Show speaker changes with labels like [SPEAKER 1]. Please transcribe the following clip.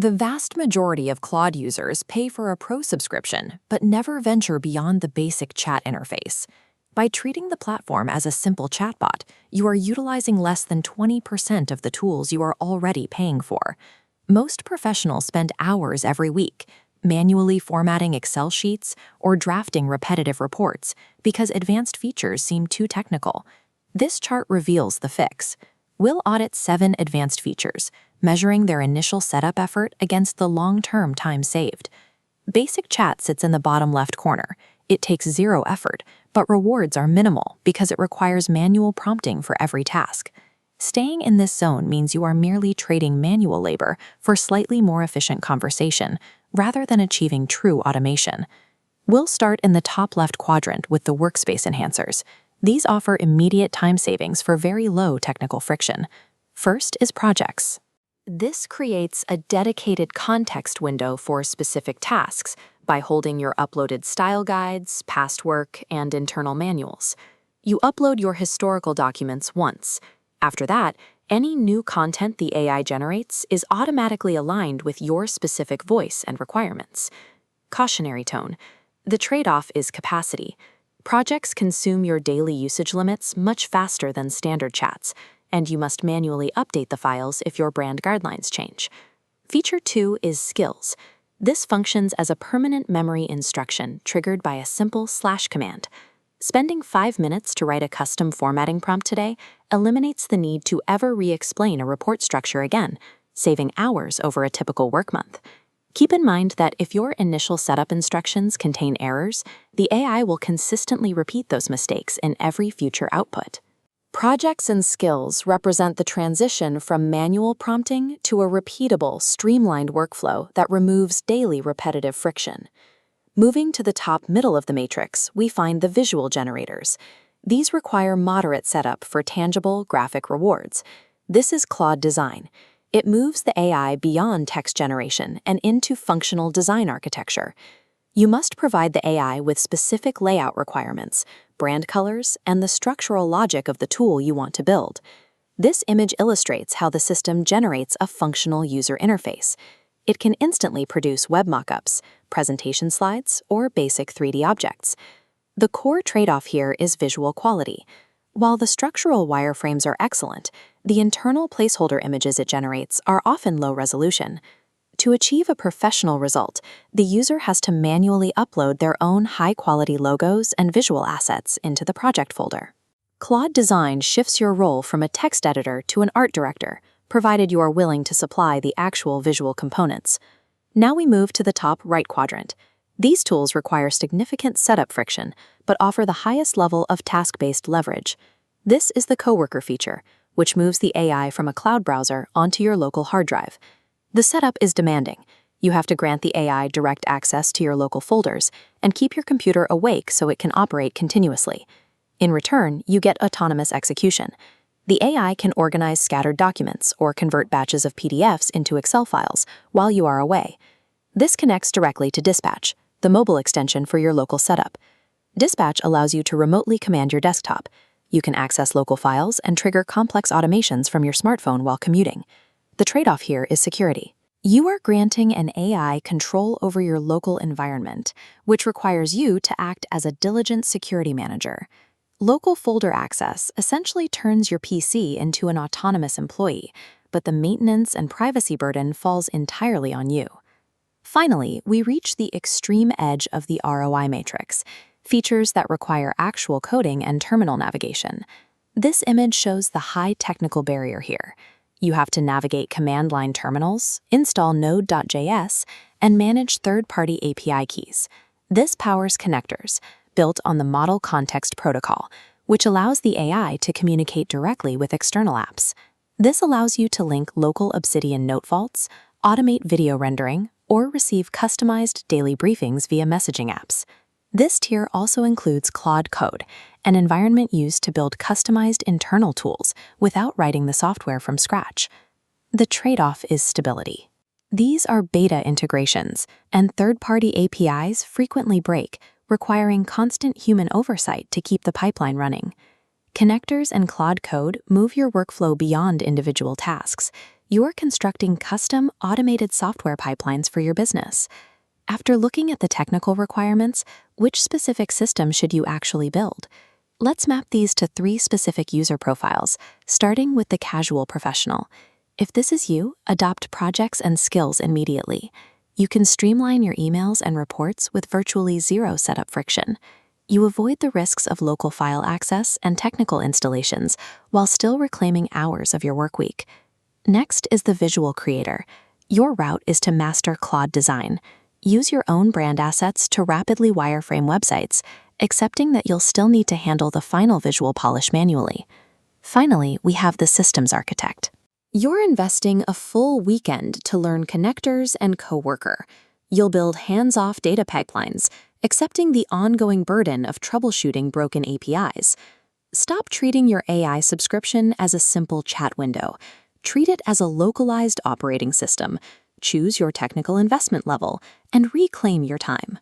[SPEAKER 1] The vast majority of Claude users pay for a pro subscription, but never venture beyond the basic chat interface. By treating the platform as a simple chatbot, you are utilizing less than 20% of the tools you are already paying for. Most professionals spend hours every week manually formatting Excel sheets or drafting repetitive reports because advanced features seem too technical. This chart reveals the fix. We'll audit 7 advanced features, measuring their initial setup effort against the long-term time saved. Basic chat sits in the bottom left corner. It takes 0 effort, but rewards are minimal because it requires manual prompting for every task. Staying in this zone means you are merely trading manual labor for slightly more efficient conversation, rather than achieving true automation. We'll start in the top left quadrant with the workspace enhancers. These offer immediate time savings for very low technical friction. First is projects. This creates a dedicated context window for specific tasks by holding your uploaded style guides, past work, and internal manuals. You upload your historical documents once. After that, any new content the AI generates is automatically aligned with your specific voice and requirements. Cautionary tone. The trade-off is capacity. Projects consume your daily usage limits much faster than standard chats, and you must manually update the files if your brand guidelines change. Feature 2 is skills. This functions as a permanent memory instruction triggered by a simple / command. Spending 5 minutes to write a custom formatting prompt today eliminates the need to ever re-explain a report structure again, saving hours over a typical work month. Keep in mind that if your initial setup instructions contain errors, the AI will consistently repeat those mistakes in every future output. Projects and skills represent the transition from manual prompting to a repeatable, streamlined workflow that removes daily repetitive friction. Moving to the top middle of the matrix, we find the visual generators. These require moderate setup for tangible graphic rewards. This is Claude Design. It moves the AI beyond text generation and into functional design architecture. You must provide the AI with specific layout requirements, brand colors, and the structural logic of the tool you want to build. This image illustrates how the system generates a functional user interface. It can instantly produce web mockups, presentation slides, or basic 3D objects. The core trade-off here is visual quality. While the structural wireframes are excellent, the internal placeholder images it generates are often low resolution. To achieve a professional result, the user has to manually upload their own high-quality logos and visual assets into the project folder. Claude Design shifts your role from a text editor to an art director, provided you are willing to supply the actual visual components. Now we move to the top right quadrant. These tools require significant setup friction, but offer the highest level of task-based leverage. This is the Coworker feature, which moves the AI from a cloud browser onto your local hard drive. The setup is demanding. You have to grant the AI direct access to your local folders and keep your computer awake so it can operate continuously. In return, you get autonomous execution. The AI can organize scattered documents or convert batches of PDFs into Excel files while you are away. This connects directly to Dispatch, the mobile extension for your local setup. Dispatch allows you to remotely command your desktop. You can access local files and trigger complex automations from your smartphone while commuting. The trade-off here is security. You are granting an AI control over your local environment, which requires you to act as a diligent security manager. Local folder access essentially turns your PC into an autonomous employee, but the maintenance and privacy burden falls entirely on you. Finally, we reach the extreme edge of the ROI matrix, features that require actual coding and terminal navigation. This image shows the high technical barrier here. You have to navigate command line terminals, install Node.js, and manage third-party API keys. This powers connectors, built on the Model Context Protocol, which allows the AI to communicate directly with external apps. This allows you to link local Obsidian note vaults, automate video rendering, or receive customized daily briefings via messaging apps. This tier also includes Claude Code, an environment used to build customized internal tools without writing the software from scratch. The trade-off is stability. These are beta integrations, and third-party APIs frequently break, requiring constant human oversight to keep the pipeline running. Connectors and Claude Code move your workflow beyond individual tasks. You're constructing custom, automated software pipelines for your business. After looking at the technical requirements, which specific system should you actually build? Let's map these to 3 specific user profiles, starting with the casual professional. If this is you, adopt projects and skills immediately. You can streamline your emails and reports with virtually zero setup friction. You avoid the risks of local file access and technical installations while still reclaiming hours of your workweek. Next is the visual creator. Your route is to master Claude Design. Use your own brand assets to rapidly wireframe websites, accepting that you'll still need to handle the final visual polish manually. Finally, we have the systems architect. You're investing a full weekend to learn connectors and Coworker. You'll build hands-off data pipelines, accepting the ongoing burden of troubleshooting broken APIs. Stop treating your AI subscription as a simple chat window. Treat it as a localized operating system. Choose your technical investment level and reclaim your time.